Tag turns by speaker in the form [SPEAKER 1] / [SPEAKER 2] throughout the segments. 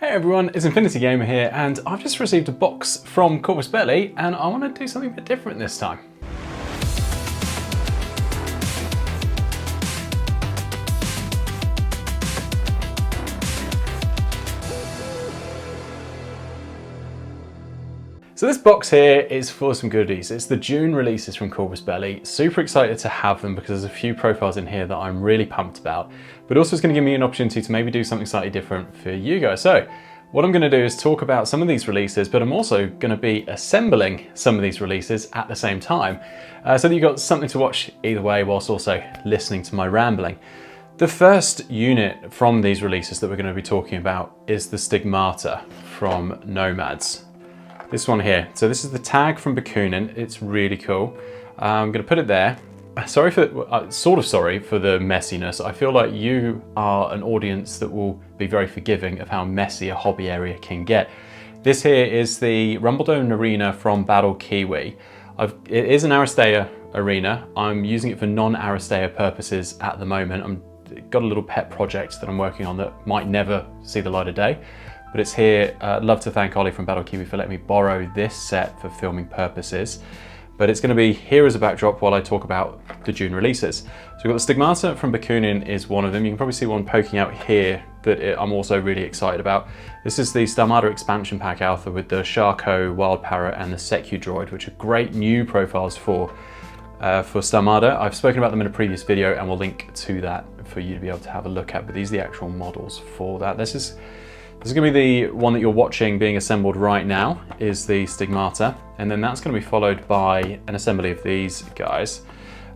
[SPEAKER 1] Hey everyone, it's Infinity Gamer here, and I've just received a box from Corvus Belli, and I want to do something a bit different this time. So this box here is for some goodies. It's the June releases from Corvus Belli. Super excited to have them because there's a few profiles in here that I'm really pumped about, but also it's going to give me an opportunity to maybe do something slightly different for you guys. So what I'm going to do is talk about some of these releases, but I'm also going to be assembling some of these releases at the same time, so that you've got something to watch either way whilst also listening to my rambling. The first unit from these releases that we're going to be talking about is the Stigmata from Nomads. This one here. So this is the tag from Bakunin. It's really cool. I'm going to put it there. Sorry for the messiness. I feel like you are an audience that will be very forgiving of how messy a hobby area can get. This here is the Rumbledome Arena from Battle Kiwi. It is an Aristea arena. I'm using it for non-Aristea purposes at the moment. I've got a little pet project that I'm working on that might never see the light of day. But it's here. I'd love to thank Ollie from Battle Kiwi for letting me borrow this set for filming purposes. But it's going to be here as a backdrop while I talk about the June releases. So we've got the Stigmata from Bakunin is one of them. You can probably see one poking out here that I'm also really excited about. This is the Stigmata expansion pack alpha with the Sarko, Wild Parrot and the Sekudroid, which are great new profiles for Stigmata. I've spoken about them in a previous video and we'll link to that for you to be able to have a look at, but these are the actual models for that. This is going to be the one that you're watching being assembled right now, is the Stigmata, and then that's going to be followed by an assembly of these guys.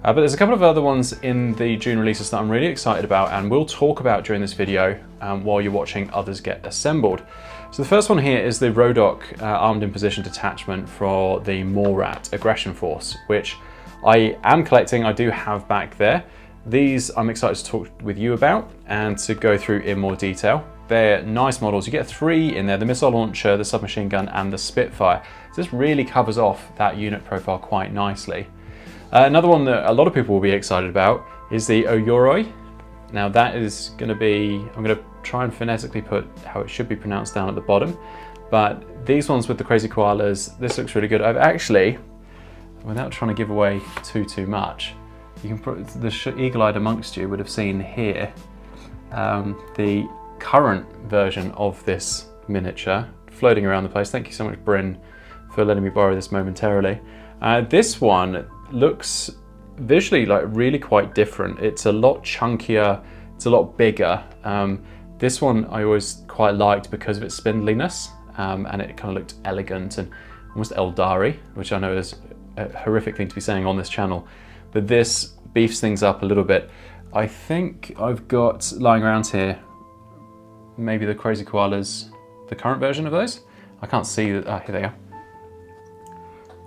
[SPEAKER 1] But there's a couple of other ones in the June releases that I'm really excited about and we'll talk about during this video while you're watching others get assembled. So the first one here is the Rodoks armed in position detachment for the Morat aggression force, which I am collecting. I do have back there. These I'm excited to talk with you about and to go through in more detail. They're nice models. You get three in there: the missile launcher, the submachine gun and the Spitfire. So this really covers off that unit profile quite nicely. Another one that a lot of people will be excited about is the O-Yoroi. Now that is going to be, I'm going to try and phonetically put how it should be pronounced down at the bottom, but these ones with the crazy koalas, this looks really good. I've actually, without trying to give away too much, you can put the eagle-eyed amongst you would have seen here the current version of this miniature floating around the place. Thank you so much, Bryn, for letting me borrow this momentarily. This one looks visually like really quite different. It's a lot chunkier, it's a lot bigger. This one I always quite liked because of its spindliness, and it kind of looked elegant and almost Eldari, which I know is a horrific thing to be saying on this channel, but this beefs things up a little bit. I think I've got lying around here maybe the crazy koalas, the current version of those. I can't see that. Here they are.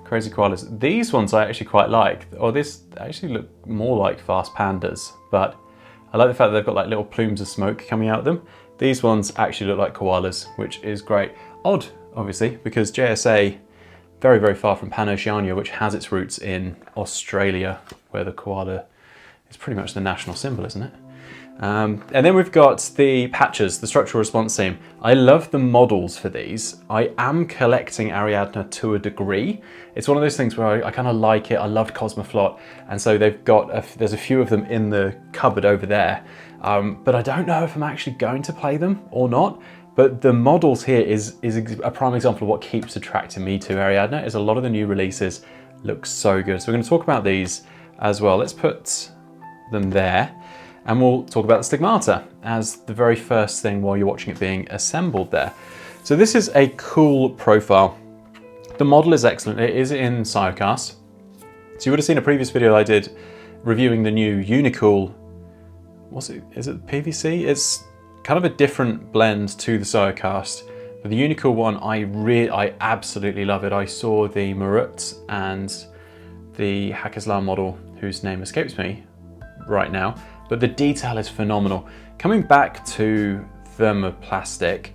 [SPEAKER 1] Crazy koalas. These ones I actually quite like. Or this actually look more like fast pandas, but I like the fact that they've got like little plumes of smoke coming out of them. These ones actually look like koalas, which is great. Odd, obviously, because JSA, very far from Pan-Oceania, which has its roots in Australia, where the koala is pretty much the national symbol, isn't it? And then we've got the patches, the structural response team. I love the models for these. I am collecting Ariadna to a degree. It's one of those things where I kind of like it. I loved Cosmoflot, and so they've got there's a few of them in the cupboard over there. But I don't know if I'm actually going to play them or not. But the models here is a prime example of what keeps attracting me to Ariadna. Is a lot of the new releases look so good. So we're going to talk about these as well. Let's put them there. And we'll talk about the Stigmata as the very first thing while you're watching it being assembled there. So this is a cool profile. The model is excellent. It is in Cyocast. So you would have seen a previous video I did reviewing the new Unicool. Is it PVC? It's kind of a different blend to the Cyocast. But the Unicool one, I absolutely love it. I saw the Marut and the Hakislam model, whose name escapes me right now. But the detail is phenomenal. Coming back to thermoplastic,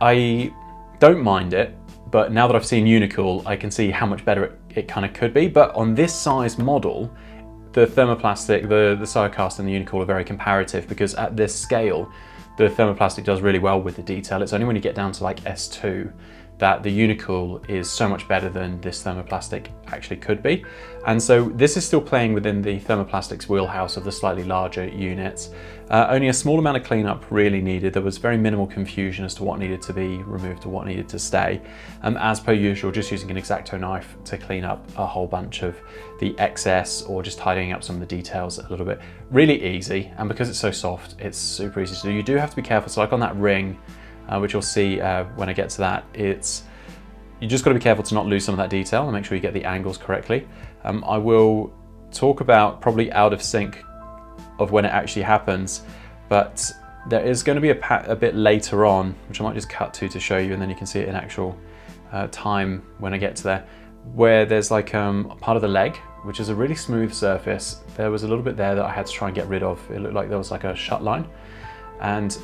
[SPEAKER 1] I don't mind it, but now that I've seen Unicool, I can see how much better it kind of could be. But on this size model, the thermoplastic, the Cyocast and the Unicool are very comparative, because at this scale, the thermoplastic does really well with the detail. It's only when you get down to like S2 that the Unicool is so much better than this thermoplastic actually could be. And so this is still playing within the thermoplastic's wheelhouse of the slightly larger units. Only a small amount of cleanup really needed. There was very minimal confusion as to what needed to be removed or what needed to stay. As per usual, just using an X-Acto knife to clean up a whole bunch of the excess or just tidying up some of the details a little bit. Really easy, and because it's so soft, it's super easy to do. You do have to be careful. So like on that ring, which you'll see when I get to that, you just got to be careful to not lose some of that detail and make sure you get the angles correctly. I will talk about probably out of sync of when it actually happens, but there is going to be a bit later on, which I might just cut to show you, and then you can see it in actual time when I get to there, where there's like part of the leg, which is a really smooth surface. There was a little bit there that I had to try and get rid of. It looked like there was like a shut line, and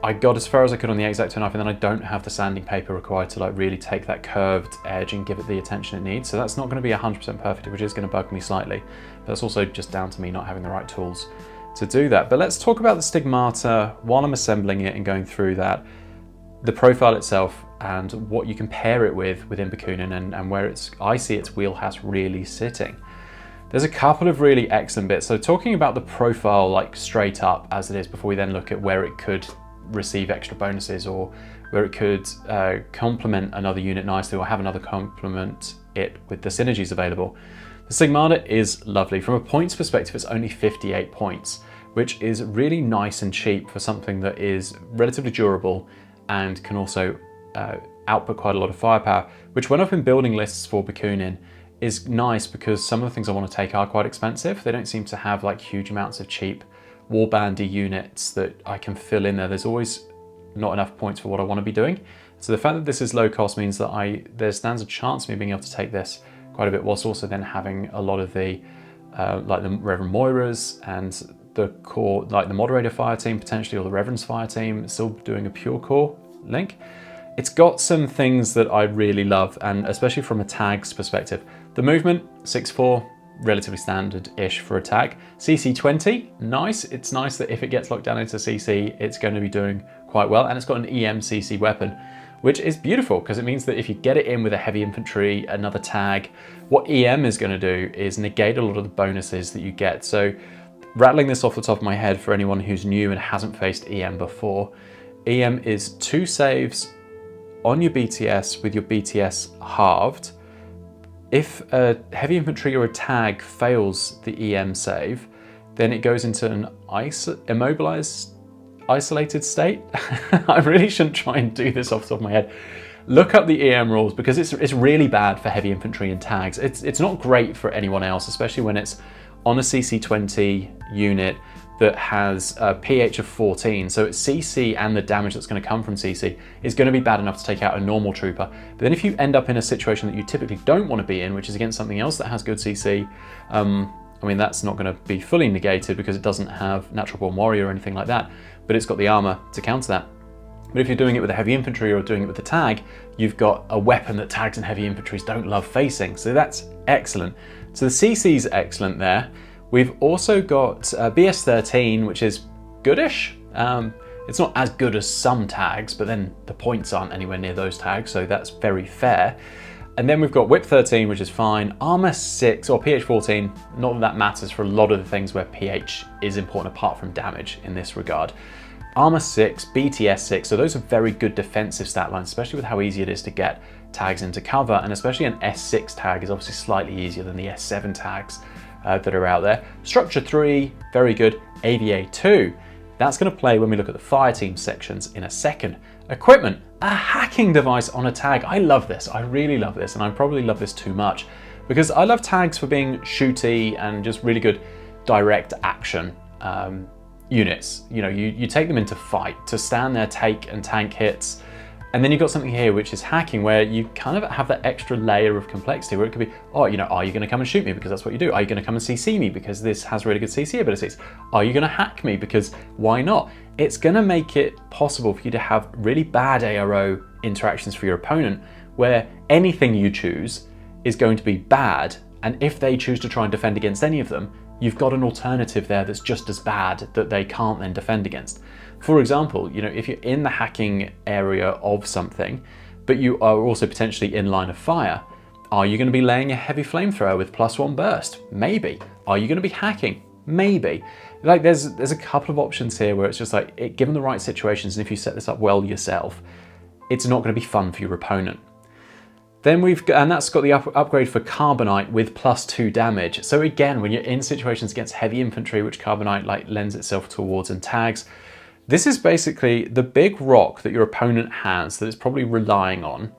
[SPEAKER 1] I got as far as I could on the X-Acto knife, and then I don't have the sanding paper required to like really take that curved edge and give it the attention it needs. So that's not going to be 100% perfect, which is going to bug me slightly. But that's also just down to me not having the right tools to do that. But let's talk about the Stigmata while I'm assembling it and going through that, the profile itself and what you compare it with within Bakunin and where I see its wheelhouse really sitting. There's a couple of really excellent bits. So talking about the profile like straight up as it is before we then look at where it could receive extra bonuses or where it could complement another unit nicely or have another complement it with the synergies available. The Stigmata is lovely. From a points perspective, it's only 58 points, which is really nice and cheap for something that is relatively durable and can also output quite a lot of firepower, which when I've been building lists for Bakunin is nice because some of the things I want to take are quite expensive. They don't seem to have like huge amounts of cheap warbandy units that I can fill in there. There's always not enough points for what I want to be doing. So the fact that this is low cost means that there stands a chance of me being able to take this quite a bit, whilst also then having a lot of the like the Reverend Moira's and the core, like the moderator fire team potentially, or the Reverend's fire team, still doing a pure core link. It's got some things that I really love, and especially from a tags perspective. The movement, 6'4", relatively standard-ish for a tag. CC 20, nice. It's nice that if it gets locked down into CC, it's going to be doing quite well. And it's got an EM CC weapon, which is beautiful because it means that if you get it in with a heavy infantry, another tag, what EM is going to do is negate a lot of the bonuses that you get. So rattling this off the top of my head for anyone who's new and hasn't faced EM before, EM is 2 saves on your BTS with your BTS halved. If a heavy infantry or a tag fails the EM save, then it goes into an immobilized, isolated state. I really shouldn't try and do this off the top of my head. Look up the EM rules because it's really bad for heavy infantry and tags. It's not great for anyone else, especially when it's on a CC 20 unit that has a pH of 14. So it's CC, and the damage that's going to come from CC is going to be bad enough to take out a normal trooper. But then if you end up in a situation that you typically don't want to be in, which is against something else that has good CC, I mean, that's not going to be fully negated because it doesn't have natural born warrior or anything like that, but it's got the armor to counter that. But if you're doing it with a heavy infantry or doing it with the tag, you've got a weapon that tags and heavy infantries don't love facing. So that's excellent. So the CC's excellent there. We've also got BS13, which is goodish. It's not as good as some tags, but then the points aren't anywhere near those tags, so that's very fair. And then we've got Whip 13, which is fine. Armor 6, or PH 14, not that that matters for a lot of the things where PH is important apart from damage in this regard. Armor 6, BTS 6, so those are very good defensive stat lines, especially with how easy it is to get tags into cover, and especially an S6 tag is obviously slightly easier than the S7 tags that are out there. Structure 3, very good. AVA 2, that's going to play when we look at the fire team sections in a second. Equipment, a hacking device on a tag. I love this, I really love this, and I probably love this too much because I love tags for being shooty and just really good direct action units. You know, you take them into fight to stand there, take and tank hits. And then you've got something here which is hacking, where you kind of have that extra layer of complexity where it could be, oh, you know, are you going to come and shoot me because that's what you do? Are you going to come and CC me because this has really good CC abilities? Are you going to hack me because why not? It's going to make it possible for you to have really bad ARO interactions for your opponent where anything you choose is going to be bad. And if they choose to try and defend against any of them, you've got an alternative there that's just as bad that they can't then defend against. For example, you know, if you're in the hacking area of something, but you are also potentially in line of fire, are you going to be laying a heavy flamethrower with +1 burst? Maybe. Are you going to be hacking? Maybe. Like there's a couple of options here where it's just like, given the right situations, and if you set this up well yourself, it's not going to be fun for your opponent. Then and that's got the upgrade for Carbonite with +2 damage. So again, when you're in situations against heavy infantry, which Carbonite like lends itself towards and tags, this is basically the big rock that your opponent has that it's probably relying on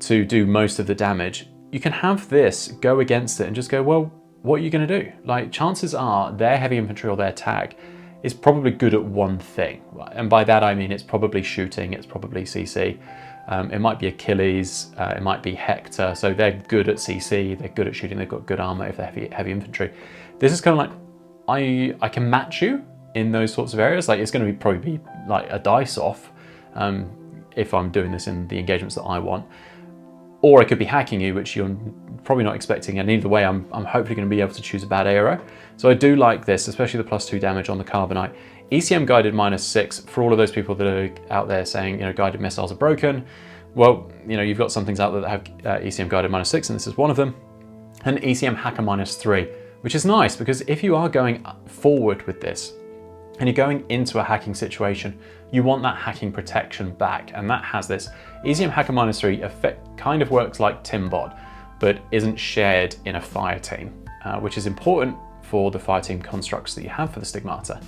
[SPEAKER 1] to do most of the damage. You can have this go against it and just go, well, what are you going to do? Like, chances are their heavy infantry or their tag is probably good at one thing. And by that I mean it's probably shooting, it's probably CC. It might be Achilles, it might be Hector. So they're good at CC, they're good at shooting, they've got good armor if they're heavy infantry. This is kind of like, I can match you in those sorts of areas. Like, it's going to probably be like a dice off if I'm doing this in the engagements that I want. Or I could be hacking you, which you're probably not expecting, and either way I'm hopefully going to be able to choose a bad arrow. So I do like this, especially the +2 damage on the Carbonite. ECM guided -6 for all of those people that are out there saying, you know, guided missiles are broken. Well, you know, you've got some things out there that have ECM guided -6, and this is one of them. And ECM hacker -3, which is nice because if you are going forward with this and you're going into a hacking situation, you want that hacking protection back, and that has this. ECM hacker -3 effect kind of works like Timbot, but isn't shared in a fire team, which is important for the fire team constructs that you have for the Stigmata.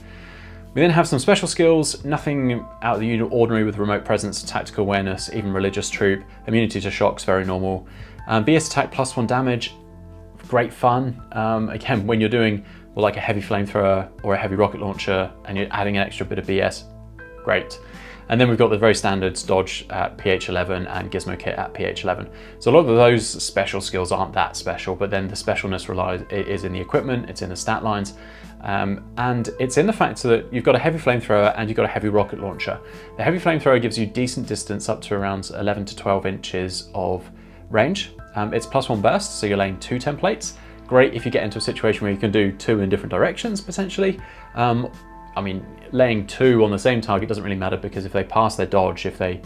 [SPEAKER 1] We then have some special skills, nothing out of the ordinary with remote presence, tactical awareness, even religious troop, immunity to shocks, very normal. BS attack +1 damage, great fun. Again, when you're doing like a heavy flamethrower or a heavy rocket launcher and you're adding an extra bit of BS, great. And then we've got the very standards dodge at PH 11 and gizmo kit at PH 11. So a lot of those special skills aren't that special, but then the specialness is in the equipment, it's in the stat lines, and it's in the fact that you've got a heavy flamethrower and you've got a heavy rocket launcher. The heavy flamethrower gives you decent distance up to around 11 to 12 inches of range. It's +1 burst, so you're laying 2 templates. Great if you get into a situation where you can do 2 in different directions potentially. I mean, laying 2 on the same target doesn't really matter, because if they pass their dodge, if they,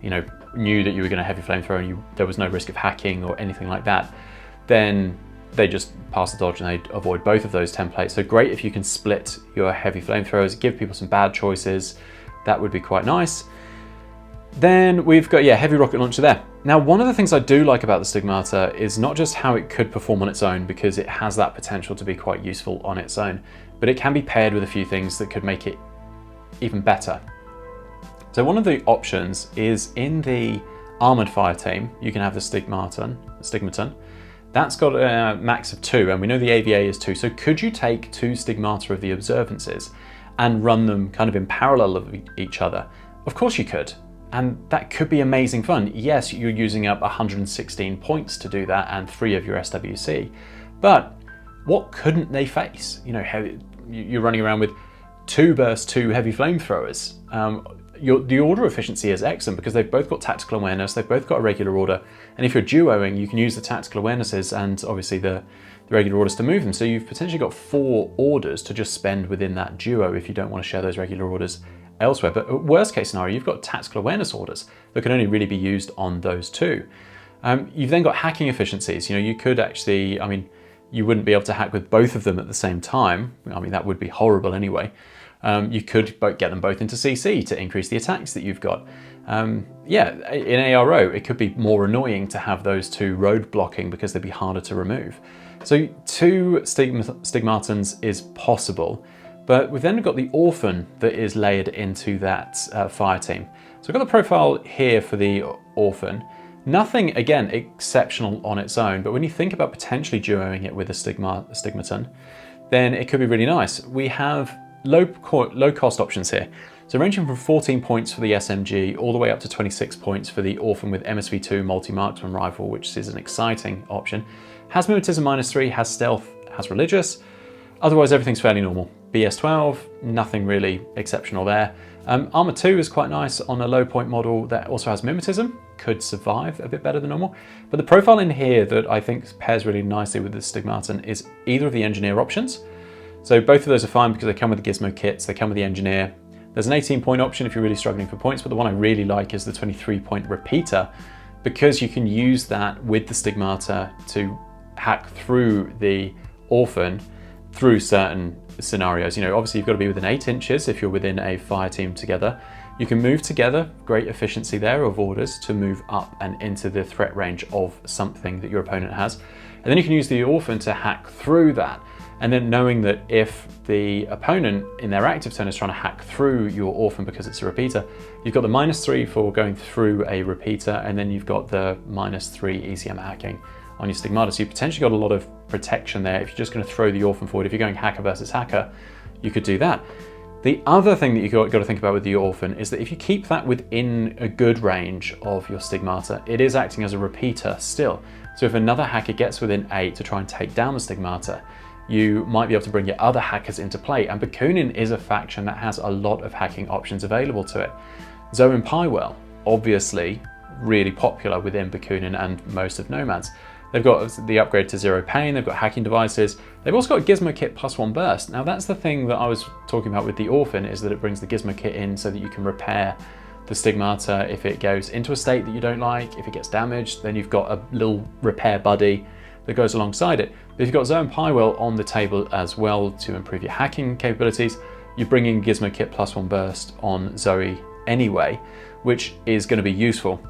[SPEAKER 1] you know, knew that you were going to heavy flamethrower and there was no risk of hacking or anything like that, then they just pass the dodge and they avoid both of those templates. So great if you can split your heavy flamethrowers, give people some bad choices. That would be quite nice. Then we've got, yeah, heavy rocket launcher there. Now, one of the things I do like about the Stigmata is not just how it could perform on its own, because it has that potential to be quite useful on its own, but it can be paired with a few things that could make it even better. So one of the options is in the armored fire team, you can have the Stigmaton. That's got a max of 2, and we know the AVA is 2. So could you take 2 Stigmata of the observances and run them kind of in parallel of each other? Of course you could. And that could be amazing fun. Yes, you're using up 116 points to do that and 3 of your SWC, but what couldn't they face? You know, you're running around with 2 burst, 2 heavy flamethrowers. The order efficiency is excellent because they've both got tactical awareness, they've both got a regular order, and if you're duoing, you can use the tactical awarenesses and obviously the regular orders to move them. So you've potentially got 4 orders to just spend within that duo if you don't want to share those regular orders elsewhere. But worst case scenario, you've got tactical awareness orders that can only really be used on those 2. You've then got hacking efficiencies. You know, you could actually, I mean, you wouldn't be able to hack with both of them at the same time. I mean, that would be horrible anyway. You could get them both into CC to increase the attacks that you've got. Yeah, in ARO, it could be more annoying to have those 2 road blocking because they'd be harder to remove. So 2 Stigmatons is possible. But we've then got the Orphan that is layered into that fire team. So I've got the profile here for the Orphan. Nothing, again, exceptional on its own, but when you think about potentially duoing it with a Stigmaton, then it could be really nice. We have low cost options here. So ranging from 14 points for the SMG all the way up to 26 points for the Orphan with MSV2 multi-marksman rifle, which is an exciting option. Has mimetism -3, has stealth, has religious. Otherwise, everything's fairly normal. BS 12, nothing really exceptional there. Armor 2 is quite nice on a low point model that also has mimetism, could survive a bit better than normal. But the profile in here that I think pairs really nicely with the Stigmatan is either of the engineer options. So both of those are fine because they come with the gizmo kits, they come with the engineer. There's an 18-point option if you're really struggling for points, but the one I really like is the 23-point repeater, because you can use that with the Stigmata to hack through the Orphan through certain scenarios. You know, obviously you've got to be within 8 inches if you're within a fire team together. You can move together, great efficiency there of orders to move up and into the threat range of something that your opponent has. And then you can use the Orphan to hack through that. And then knowing that if the opponent in their active turn is trying to hack through your Orphan because it's a repeater, you've got the -3 for going through a repeater, and then you've got the -3 ECM hacking on your Stigmata. So you potentially got a lot of protection there. If you're just going to throw the Orphan forward, if you're going hacker versus hacker, you could do that. The other thing that you've got to think about with the Orphan is that if you keep that within a good range of your Stigmata, it is acting as a repeater still. So if another hacker gets within 8 to try and take down the Stigmata, you might be able to bring your other hackers into play. And Bakunin is a faction that has a lot of hacking options available to it. Zoe and Pywell, obviously really popular within Bakunin and most of Nomads. They've got the upgrade to 0 pain, they've got hacking devices, they've also got a Gizmo Kit +1 burst. Now that's the thing that I was talking about with the Orphan, is that it brings the Gizmo Kit in so that you can repair the Stigmata if it goes into a state that you don't like. If it gets damaged, then you've got a little repair buddy that goes alongside it. But if you've got Zoe and Pywell on the table as well to improve your hacking capabilities, you're bringing Gizmo Kit +1 burst on Zoe anyway, which is going to be useful.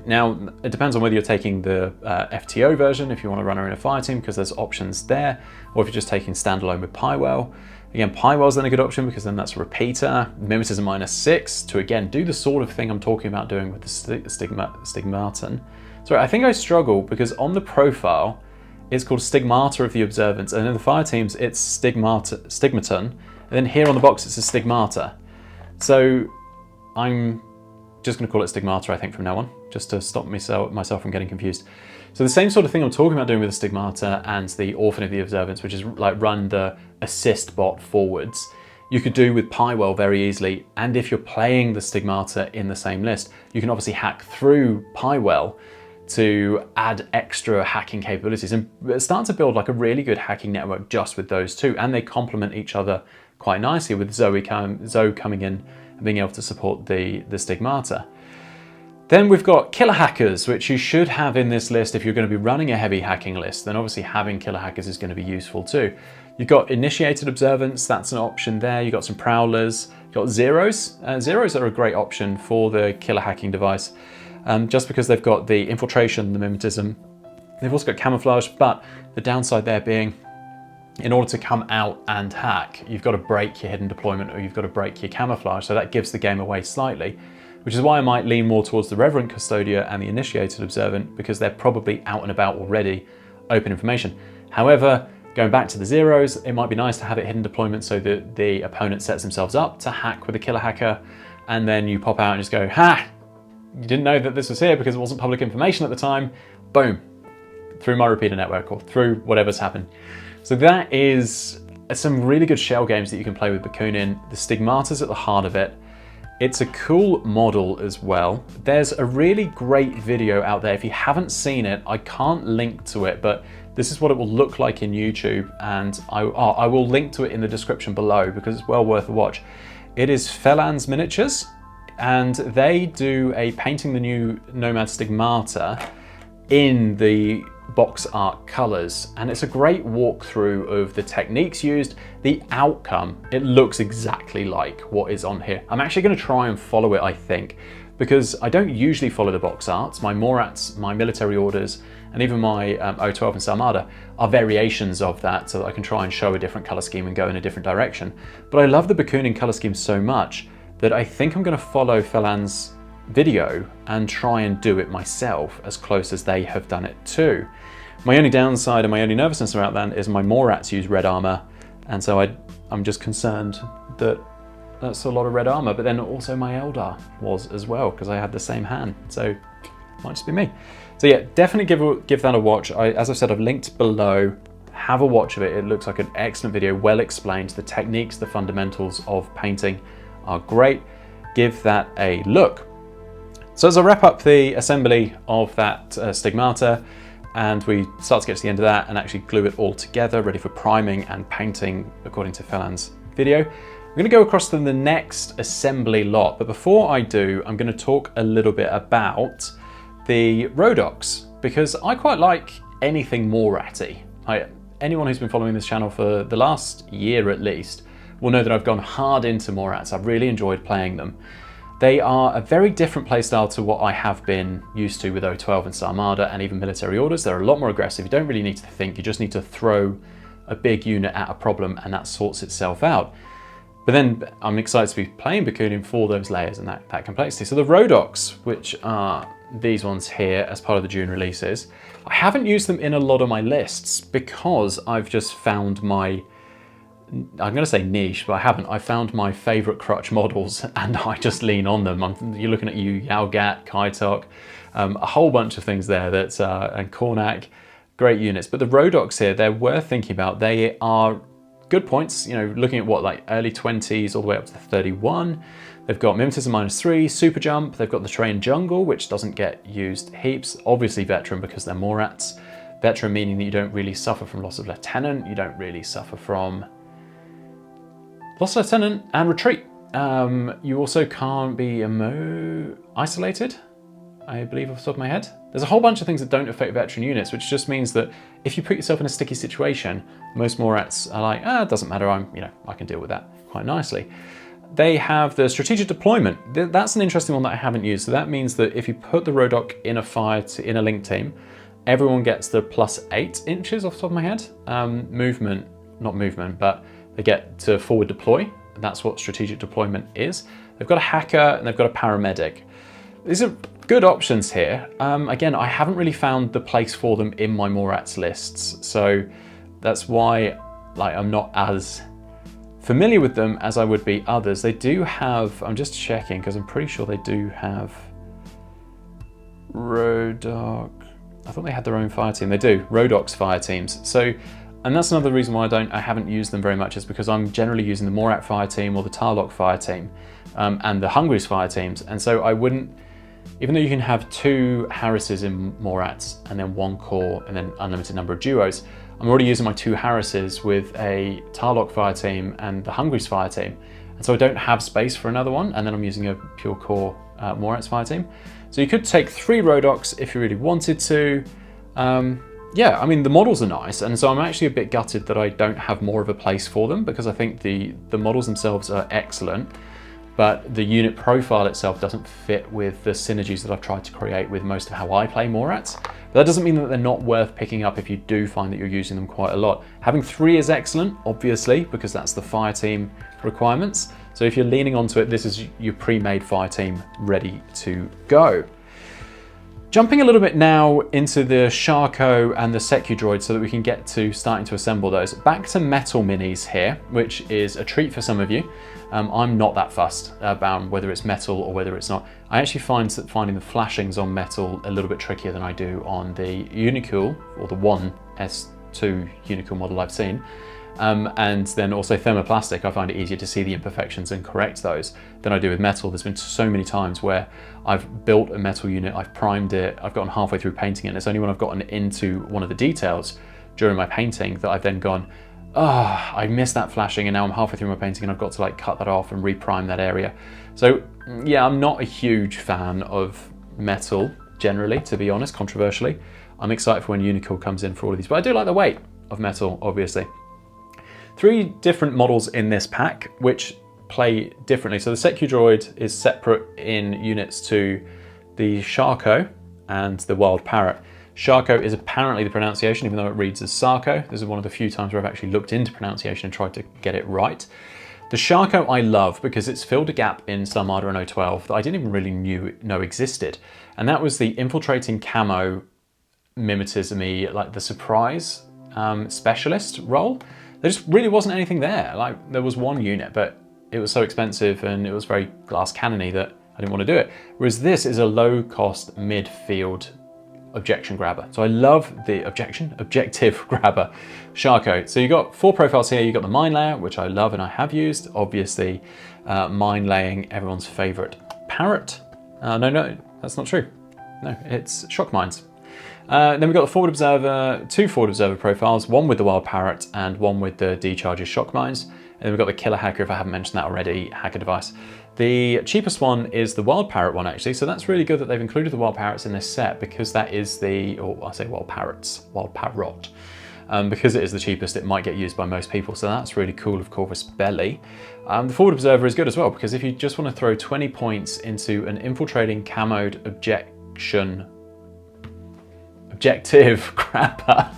[SPEAKER 1] Now, it depends on whether you're taking the FTO version, if you want to run her in a fire team, because there's options there, or if you're just taking standalone with Pywell. Again, Pywell's then a good option because then that's a repeater. Mimetism -6 to, again, do the sort of thing I'm talking about doing with the Stigmatan. Sorry, I think I struggle because on the profile, it's called Stigmata of the Observance, and in the fire teams, it's Stigmatan, and then here on the box, it's a Stigmata. So I'm just going to call it Stigmata, I think, from now on, just to stop myself from getting confused. So the same sort of thing I'm talking about doing with the Stigmata and the Orphan of the Observance, which is like run the assist bot forwards, you could do with Pywell very easily. And if you're playing the Stigmata in the same list, you can obviously hack through Pywell to add extra hacking capabilities and start to build like a really good hacking network just with those two. And they complement each other quite nicely, with Zoe coming in and being able to support the Stigmata. Then we've got killer hackers, which you should have in this list if you're going to be running a heavy hacking list. Then obviously having killer hackers is going to be useful too. You've got initiated observance, that's an option there. You've got some prowlers, you've got zeros. Zeros are a great option for the killer hacking device, just because they've got the infiltration, the mimetism. They've also got camouflage, but the downside there being, in order to come out and hack, you've got to break your hidden deployment or you've got to break your camouflage. So that gives the game away slightly, which is why I might lean more towards the Reverent Custodia and the Initiated Observant, because they're probably out and about already, open information. However, going back to the zeros, it might be nice to have it hidden deployment so that the opponent sets themselves up to hack with a killer hacker, and then you pop out and just go, ha! You didn't know that this was here because it wasn't public information at the time. Boom, through my repeater network or through whatever's happened. So that is some really good shell games that you can play with Bakunin. The Stigmata's at the heart of it. It's a cool model as well. There's a really great video out there. If you haven't seen it, I can't link to it, but this is what it will look like in YouTube, and I will link to it in the description below because it's well worth a watch. It is Phelan's Miniatures, and they do a painting the new Nomad Stigmata in the box art colors, and it's a great walkthrough of the techniques used, the outcome. It looks exactly like what is on here. I'm actually going to try and follow it, I think, because I don't usually follow the box arts. My Morats, my military orders, and even my O12 and Sarmada are variations of that, so that I can try and show a different color scheme and go in a different direction. But I love the Bakunin color scheme so much that I think I'm going to follow Phelan's video and try and do it myself as close as they have done it too. My only downside and my only nervousness about that is my Morats use red armor, and so I'm just concerned that that's a lot of red armor, but then also my Eldar was as well because I had the same hand, so it might just be me. So yeah, definitely give that a watch. As I've said, I've linked below. Have a watch of it. It looks like an excellent video, well explained. The techniques, the fundamentals of painting are great. Give that a look. So as I wrap up the assembly of that Stigmata, and we start to get to the end of that and actually glue it all together, ready for priming and painting according to Phelan's video, I'm going to go across to the next assembly lot, but before I do, I'm going to talk a little bit about the Rodoks, because I quite like anything Moratty. Anyone who's been following this channel for the last year at least will know that I've gone hard into Morats. I've really enjoyed playing them. They are a very different playstyle to what I have been used to with O12 and Sarmada and even military orders. They're a lot more aggressive. You don't really need to think, you just need to throw a big unit at a problem and that sorts itself out. But then I'm excited to be playing Bakunin for those layers and that complexity. So the Rodoks, which are these ones here as part of the June releases, I haven't used them in a lot of my lists because I've just found my, I'm going to say niche, but I haven't. I found my favorite crutch models and I just lean on them. You're looking at Yaugat, Kaitok, a whole bunch of things there that, and Kornak, great units. But the Rodoks here, they're worth thinking about. They are good points, you know, looking at what, like early 20s all the way up to 31. They've got Mimetism -3, Super Jump, they've got the Train Jungle, which doesn't get used heaps. Obviously Veteran because they're Morats. Veteran meaning that you don't really suffer from loss of Lieutenant, you don't really suffer from loss of Lieutenant and Retreat. You also can't be isolated, I believe off the top of my head. There's a whole bunch of things that don't affect Veteran units, which just means that if you put yourself in a sticky situation, most Morats are like, it doesn't matter, I can deal with that quite nicely. They have the strategic deployment. That's an interesting one that I haven't used. So that means that if you put the Rodok in in a link team, everyone gets the +8 inches off the top of my head. Not movement, but they get to forward deploy. That's what strategic deployment is. They've got a hacker and they've got a paramedic. These are good options here. Again, I haven't really found the place for them in my Morats lists. So that's why I'm not as familiar with them as I would be others. They do have, I'm just checking because I'm pretty sure they do have Rodok. I thought they had their own fire team. They do, Rodoks fire teams. So, and that's another reason why I haven't used them very much, is because I'm generally using the Morat fire team or the Tarlok fire team and the Hungry's fire teams. And so I wouldn't, even though you can have 2 Harrises in Morats and then 1 core and then unlimited number of duos, I'm already using my 2 Harrises with a Tarlok fire team and the Hungry's fire team. And so I don't have space for another one, and then I'm using a pure core Morats fire team. So you could take 3 Rodoks if you really wanted to. Yeah, I mean, the models are nice, and so I'm actually a bit gutted that I don't have more of a place for them, because I think the models themselves are excellent, but the unit profile itself doesn't fit with the synergies that I've tried to create with most of how I play Morats. But that doesn't mean that they're not worth picking up if you do find that you're using them quite a lot. Having 3 is excellent, obviously, because that's the fire team requirements. So if you're leaning onto it, this is your pre-made fire team ready to go. Jumping a little bit now into the Sarko and the Sekudroid so that we can get to starting to assemble those. Back to metal minis here, which is a treat for some of you. I'm not that fussed about whether it's metal or whether it's not. I actually find that finding the flashings on metal a little bit trickier than I do on the Unicool, or the 1 S2 Unicool model I've seen. And then also thermoplastic, I find it easier to see the imperfections and correct those than I do with metal. There's been so many times where I've built a metal unit, I've primed it, I've gotten halfway through painting it, and it's only when I've gotten into one of the details during my painting that I've then gone, I missed that flashing, and now I'm halfway through my painting and I've got to cut that off and reprime that area. So yeah, I'm not a huge fan of metal generally, to be honest, controversially. I'm excited for when Unicool comes in for all of these, but I do like the weight of metal, obviously. 3 different models in this pack, which play differently. So the Sekudroid is separate in units to the Sarko and the Wild Parrot. Sarko is apparently the pronunciation, even though it reads as Sarko. This is one of the few times where I've actually looked into pronunciation and tried to get it right. The Sarko I love because it's filled a gap in Sarmada and O12 that I didn't even really know existed. And that was the infiltrating camo mimetism-y, like the surprise specialist role. There just really wasn't anything there. There was 1 unit, but it was so expensive and it was very glass cannon-y that I didn't want to do it. Whereas this is a low-cost midfield objection grabber. So I love the objective grabber Sarko. So you got 4 profiles here. You got the mine layer, which I love and I have used. Obviously, mine laying, everyone's favorite parrot. No, that's not true. No, it's shock mines. Then we've got the forward observer, 2 forward observer profiles, 1 with the wild parrot and 1 with the decharges shock mines. And then we've got the Killer Hacker, if I haven't mentioned that already, hacker device. The cheapest one is the Wild Parrot one, actually. So that's really good that they've included the Wild Parrots in this set, because that is the, or I say Wild Parrots, Wild Parrot. Because it is the cheapest, it might get used by most people. So that's really cool of Corvus Belli. The Forward Observer is good as well, because if you just want to throw 20 points into an infiltrating camoed objective crapper,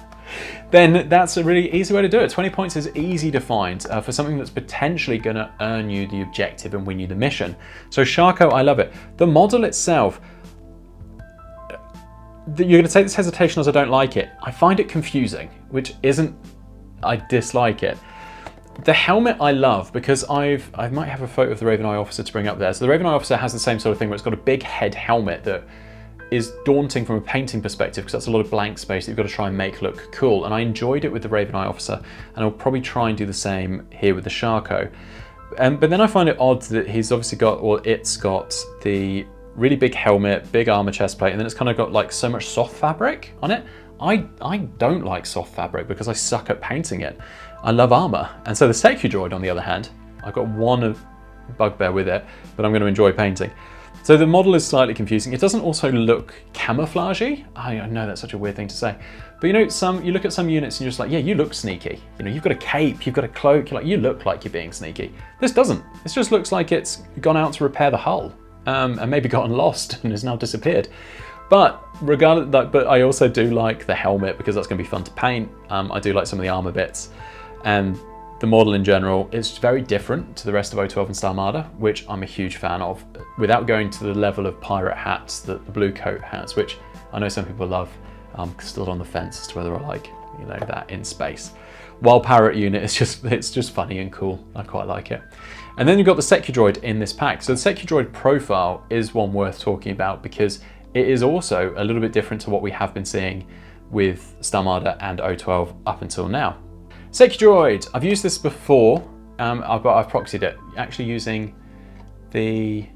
[SPEAKER 1] then that's a really easy way to do it. 20 points is easy to find for something that's potentially going to earn you the objective and win you the mission. So Sarko, I love it. The model itself, you're going to take this hesitation as I don't like it. I find it confusing, which isn't, I dislike it. The helmet I love, because I might have a photo of the Raven Eye Officer to bring up there. So the Raven Eye Officer has the same sort of thing where it's got a big head helmet that is daunting from a painting perspective, because that's a lot of blank space that you've got to try and make look cool. And I enjoyed it with the Raven Eye Officer, and I'll probably try and do the same here with the Sarko. But then I find it odd that he's obviously got, or it's got the really big helmet, big armor chest plate, and then it's kind of got like so much soft fabric on it. I don't like soft fabric because I suck at painting it. I love armor. And so the Sekudroid, on the other hand, I've got one bugbear with it, but I'm going to enjoy painting. So the model is slightly confusing. It doesn't also look camouflagey. I know that's such a weird thing to say, but you know, you look at some units and you're just like, yeah, you look sneaky. You know, you've got a cape, you've got a cloak, you look like you're being sneaky. This doesn't. This just looks like it's gone out to repair the hull. And maybe gotten lost and has now disappeared. But regardless, but I also do like the helmet, because that's going to be fun to paint. I do like some of the armor bits, and the model in general is very different to the rest of O12 and Stigmata, which I'm a huge fan of, without going to the level of pirate hats, the blue coat hats, which I know some people love. I'm still on the fence as to whether I like, you know, that in space. Wild Parrot unit is it's just funny and cool. I quite like it. And then you've got the Sekudroid in this pack. So the Sekudroid profile is one worth talking about, because it is also a little bit different to what we have been seeing with Stigmata and O12 up until now. Sekudroid, I've used this before, but I've proxied it, actually using the,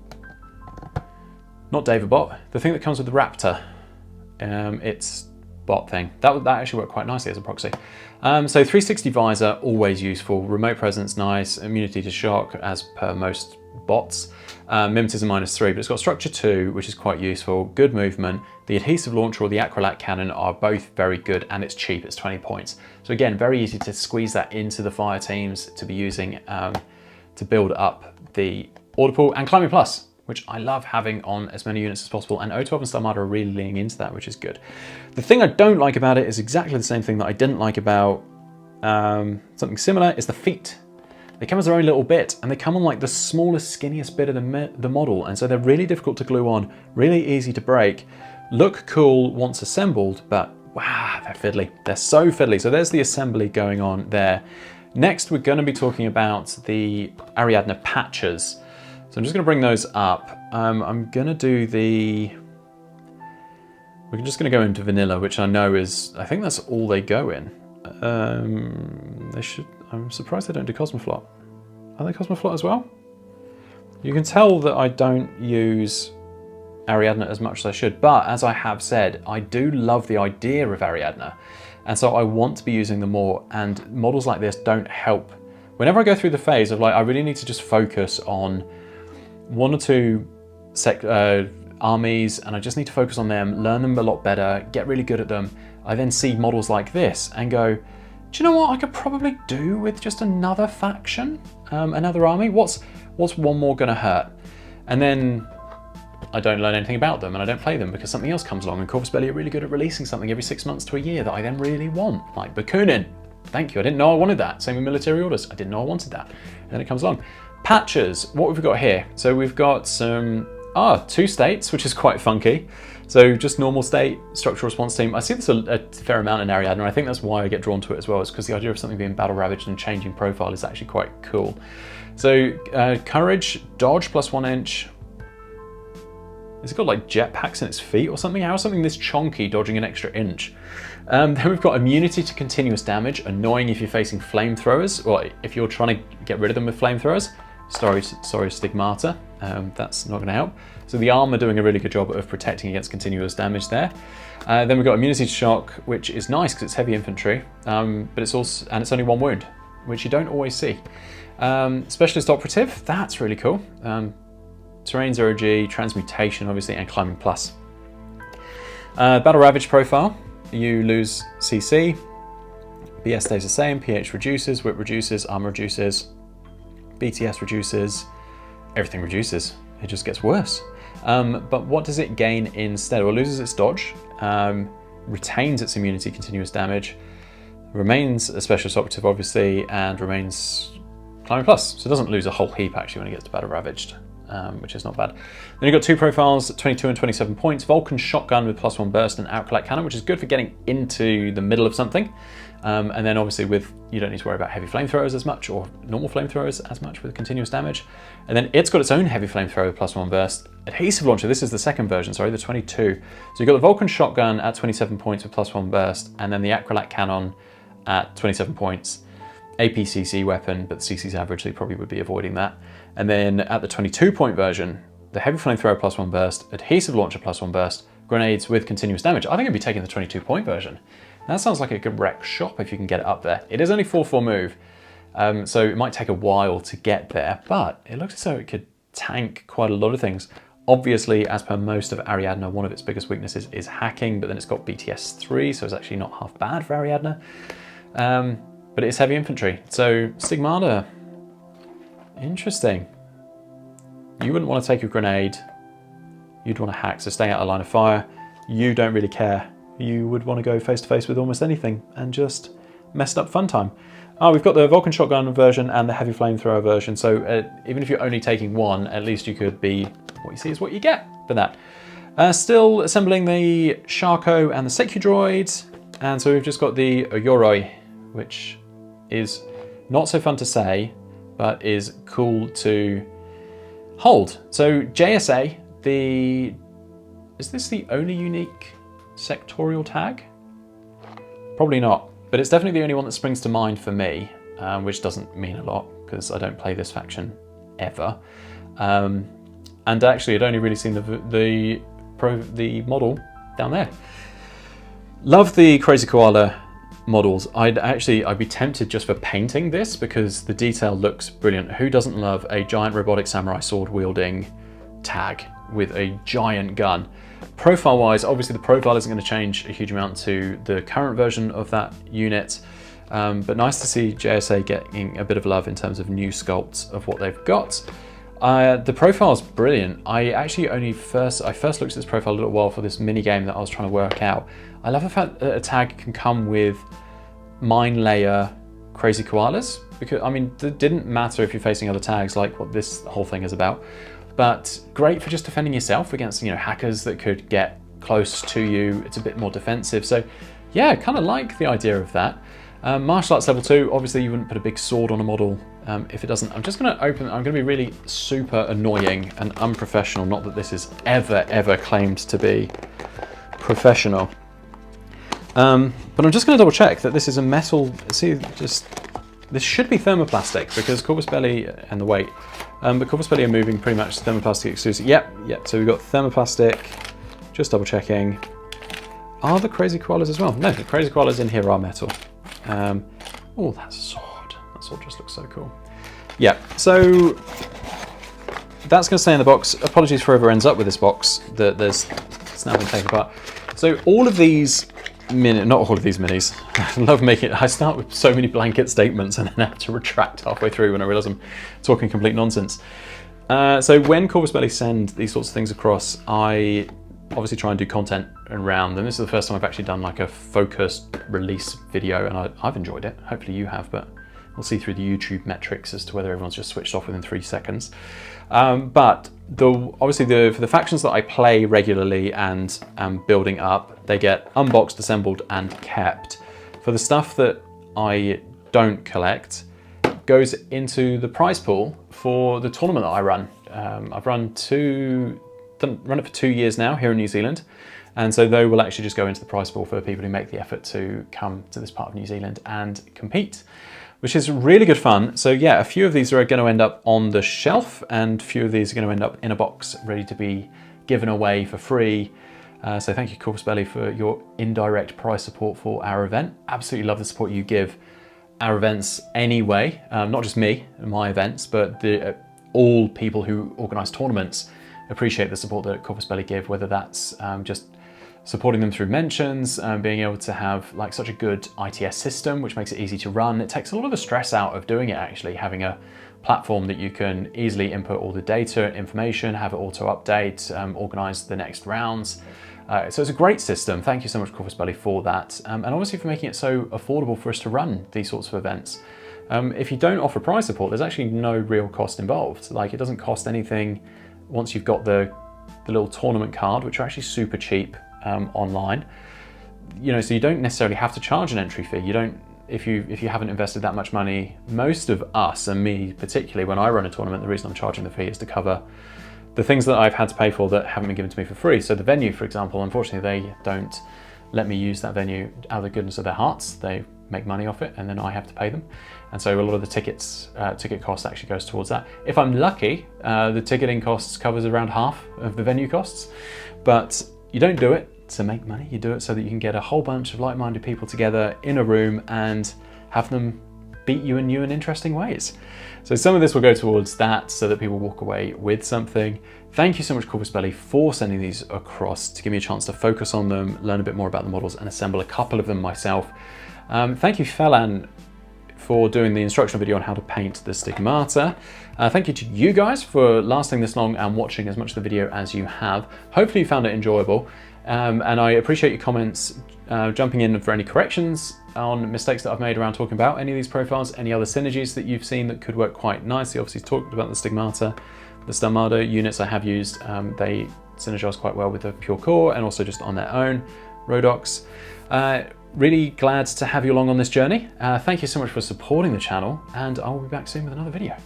[SPEAKER 1] not Daverbot, the thing that comes with the Raptor. It's bot thing. That actually worked quite nicely as a proxy. So 360 visor, always useful. Remote presence, nice. Immunity to shock, as per most bots. Mimetism -3, but it's got structure 2, which is quite useful. Good movement. The adhesive launcher or the acrylat cannon are both very good, and it's cheap. It's 20 points. So again, very easy to squeeze that into the fire teams to be using to build up the order pool. And Climbing Plus, which I love having on as many units as possible, and O12 and Stigmata are really leaning into that, which is good. The thing I don't like about it is exactly the same thing that I didn't like about something similar, is the feet. They come as their own little bit, and they come on like the smallest, skinniest bit of the model, and so they're really difficult to glue on, really easy to break, look cool once assembled, but wow, they're fiddly. They're so fiddly. So there's the assembly going on there. Next, we're going to be talking about the Ariadne patches. So I'm just going to bring those up. I'm going to do we're just going to go into vanilla, which I know is, I think that's all they go in. I'm surprised they don't do Cosmoflot. Are they Cosmoflot as well? You can tell that I don't use Ariadne as much as I should, but as I have said, I do love the idea of Ariadne, and so I want to be using them more, and models like this don't help. Whenever I go through the phase of like, I really need to just focus on one or two armies, and I just need to focus on them, learn them a lot better, get really good at them, I then see models like this and go, do you know what I could probably do with just another faction, another army? What's one more gonna hurt? And then I don't learn anything about them and I don't play them because something else comes along, and Corvus Belli are really good at releasing something every 6 months to a year that I then really want, like Bakunin. Thank you, I didn't know I wanted that. Same with military orders, I didn't know I wanted that. And then it comes along. Patches, what have we got here? So we've got some, 2 states, which is quite funky. So just normal state, structural response team. I see this a fair amount in Ariadne, and I think that's why I get drawn to it as well, is because the idea of something being battle ravaged and changing profile is actually quite cool. So courage, dodge +1 inch. Has it got like jetpacks in its feet or something? How is something this chonky dodging an extra inch? Then we've got immunity to continuous damage, annoying if you're facing flamethrowers, or if you're trying to get rid of them with flamethrowers. Sorry, Stigmata, that's not gonna help. So the armor doing a really good job of protecting against continuous damage there. Then we've got immunity to shock, which is nice because it's heavy infantry, but it's only 1 wound, which you don't always see. Specialist Operative, that's really cool. Terrain 0G, Transmutation obviously, and Climbing Plus. Battle Ravage profile, you lose CC, BS stays the same, PH reduces, Whip reduces, Armor reduces, BTS reduces, everything reduces. It just gets worse. But what does it gain instead? Well, it loses its dodge, retains its immunity, continuous damage, remains a Specialist Operative obviously, and remains Climbing Plus. So it doesn't lose a whole heap actually when it gets to Battle Ravaged, which is not bad. Then you've got two profiles, 22 and 27 points, Vulcan Shotgun with +1 burst and Outclak Cannon, which is good for getting into the middle of something. And then obviously you don't need to worry about heavy flamethrowers as much, or normal flamethrowers as much with continuous damage. And then it's got its own heavy flamethrower +1 burst. Adhesive launcher, this is the second version, sorry, the 22. So you've got the Vulcan Shotgun at 27 points with +1 burst, and then the Acrylate Cannon at 27 points. APCC weapon, but the CC's average, so you probably would be avoiding that. And then at the 22-point version, the heavy flamethrower +1 burst, adhesive launcher +1 burst, grenades with continuous damage. I think I'd be taking the 22-point version. That sounds like it could wreck shop if you can get it up there. It is only 4/4 move, so it might take a while to get there, but it looks as though it could tank quite a lot of things. Obviously, as per most of Ariadne, one of its biggest weaknesses is hacking, but then it's got BTS 3, so it's actually not half bad for Ariadne. But it's heavy infantry. So Stigmata, interesting. You wouldn't want to take a grenade. You'd want to hack, so stay out of line of fire. You don't really care. You would want to go face to face with almost anything and just messed up fun time. We've got the Vulcan Shotgun version and the heavy flamethrower version. So even if you're only taking one, at least you could be, what you see is what you get for that. Still assembling the Sarko and the Sekudroid. And so we've just got the O-Yoroi, which is not so fun to say, but is cool to hold. So JSA, is this the only unique sectorial tag? Probably not, but it's definitely the only one that springs to mind for me, which doesn't mean a lot because I don't play this faction ever. And actually I'd only really seen the model down there. Love the Crazy Koala models. I'd be tempted just for painting this because the detail looks brilliant. Who doesn't love a giant robotic samurai sword wielding tag with a giant gun? Profile wise, obviously the profile isn't going to change a huge amount to the current version of that unit, but nice to see JSA getting a bit of love in terms of new sculpts of what they've got. The profile's brilliant. I first looked at this profile a little while for this mini game that I was trying to work out. I love the fact that a tag can come with mine layer Crazy Koalas, because I mean it didn't matter if you're facing other tags like what this whole thing is about, but great for just defending yourself against, you know, hackers that could get close to you. It's a bit more defensive, so yeah, kind of like the idea of that. Martial arts level 2, obviously you wouldn't put a big sword on a model if it doesn't. I'm going to be really super annoying and unprofessional, not that this is ever claimed to be professional. But I'm just going to double check that this is a metal, see, this should be thermoplastic because Corvus Belli and the weight, but Corvus Belli are moving pretty much thermoplastic exclusive. Yep, so we've got thermoplastic, just double checking. Are the Crazy Koalas as well? No, the Crazy Koalas in here are metal. Oh, that's a sword. That sword just looks so cool. Yeah, so that's going to stay in the box. Apologies for whoever ends up with this box. It's now been taken apart. So all of these not all of these minis. I love making it. I start with so many blanket statements and then have to retract halfway through when I realise I'm talking complete nonsense. So when Corvus Belli send these sorts of things across, I obviously try and do content around them. This is the first time I've actually done like a focused release video, and I've enjoyed it. Hopefully you have, but we'll see through the YouTube metrics as to whether everyone's just switched off within 3 seconds. But obviously for the factions that I play regularly and am building up, they get unboxed, assembled, and kept. For the stuff that I don't collect, goes into the prize pool for the tournament that I run. I've run it for 2 years now here in New Zealand, and so they will actually just go into the prize pool for people who make the effort to come to this part of New Zealand and compete, which is really good fun. So yeah, a few of these are going to end up on the shelf, and a few of these are going to end up in a box ready to be given away for free. So thank you, Corvus Belli, for your indirect prize support for our event. Absolutely love the support you give. our events anyway, not just me and my events, but all people who organise tournaments appreciate the support that Corvus Belli give, whether that's just supporting them through mentions, being able to have like such a good ITS system, which makes it easy to run. It takes a lot of the stress out of doing it actually, having a platform that you can easily input all the data and information, have it auto update, organize the next rounds. So it's a great system. Thank you so much, Corvus Belli, for that. And obviously for making it so affordable for us to run these sorts of events. If you don't offer prize support, there's actually no real cost involved. Like, it doesn't cost anything once you've got the little tournament card, which are actually super cheap online. You know, so you don't necessarily have to charge an entry fee. You don't, if you haven't invested that much money. Most of us, and me particularly, when I run a tournament, the reason I'm charging the fee is to cover the things that I've had to pay for that haven't been given to me for free. So the venue, for example, unfortunately, they don't let me use that venue out of the goodness of their hearts. They make money off it, and then I have to pay them. And so a lot of the ticket cost actually goes towards that. If I'm lucky, the ticketing costs covers around half of the venue costs, but you don't do it to make money. You do it so that you can get a whole bunch of like-minded people together in a room and have them beat you in new and interesting ways. So some of this will go towards that, so that people walk away with something. Thank you so much, Corvus Belli, for sending these across to give me a chance to focus on them, learn a bit more about the models, and assemble a couple of them myself. Thank you, Falan, for doing the instructional video on how to paint the Stigmata. Thank you to you guys for lasting this long and watching as much of the video as you have. Hopefully you found it enjoyable, and I appreciate your comments, jumping in for any corrections on mistakes that I've made around talking about any of these profiles, any other synergies that you've seen that could work quite nicely. Obviously talked about the Stigmata, the Stigmata units I have used, they synergize quite well with the pure core and also just on their own. Rodoks. Really glad to have you along on this journey. Thank you so much for supporting the channel, and I will be back soon with another video.